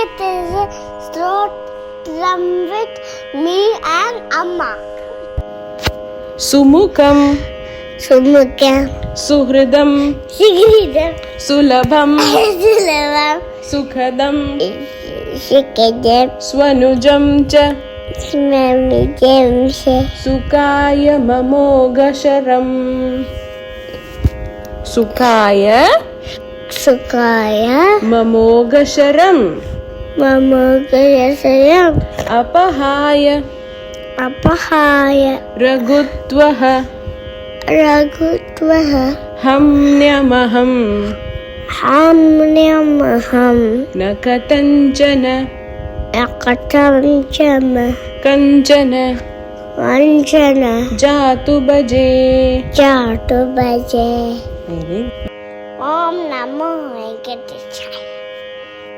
Venkatesha Stotram with me and Amma. Sumukam Sumukam Suhridam Sigridam Sulabham Sulavam Sukhadam Shikadam Swanujam Cha Smamidam Sukaya Mamogasharam. Sukaya Sukaya Mamogasharam Mamogayasayam Apahaya Apahaya Ragutvaha Ragutvaha Hamnyamaham Hamnyamaham Nakatanchana Akatamchama Kanchana Vanchana Jatu Baje. Chatu Baje. Very Om Namo Venkatesha.